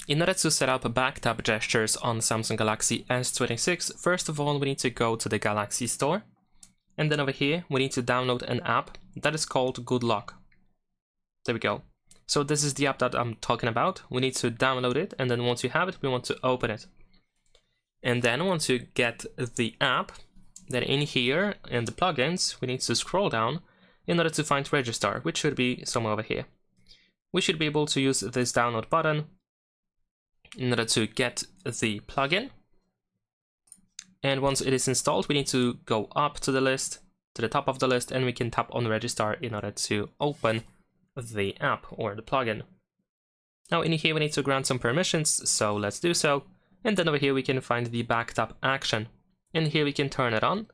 In order to set up back tap gestures on Samsung Galaxy S26, first of all we need to go to the Galaxy Store, and then over here we need to download an app that is called Good Luck. There we go. So this is the app that I'm talking about. We need to download it, and then once you have it, we want to open it. And then once you get the app, then in here in the plugins, we need to scroll down in order to find Register, which should be somewhere over here. We should be able to use this download button in order to get the plugin. And once it is installed, we need to go up to the list, to the top of the list, and we can tap on Register in order to open the app or the plugin. Now in here we need to grant some permissions, so let's do so. And then over here we can find the back tap action. And here we can turn it on.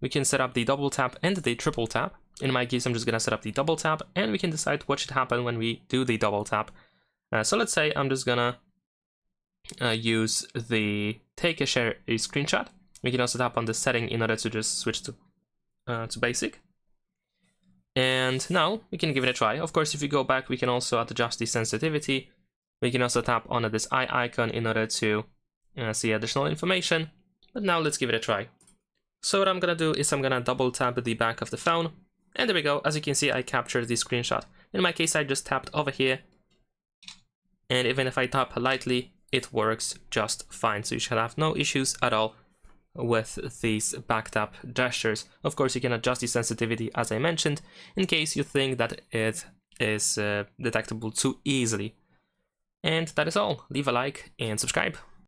We can set up the double tap and the triple tap. In my case, I'm just gonna set up the double tap, and we can decide what should happen when we do the double tap. So let's say I'm just gonna use the take a screenshot. We can also tap on the setting in order to just switch to basic. And now we can give it a try. Of course, if you go back, we can also adjust the sensitivity. We can also tap on this eye icon in order to see additional information. But now let's give it a try. So what I'm gonna do is I'm gonna double tap the back of the phone. And there we go. As you can see, I captured the screenshot. In my case, I just tapped over here. And even if I tap lightly, it works just fine. So you should have no issues at all with these back tap gestures. Of course, you can adjust the sensitivity as I mentioned, in case you think that it is detectable too easily. And that is all. Leave a like and subscribe.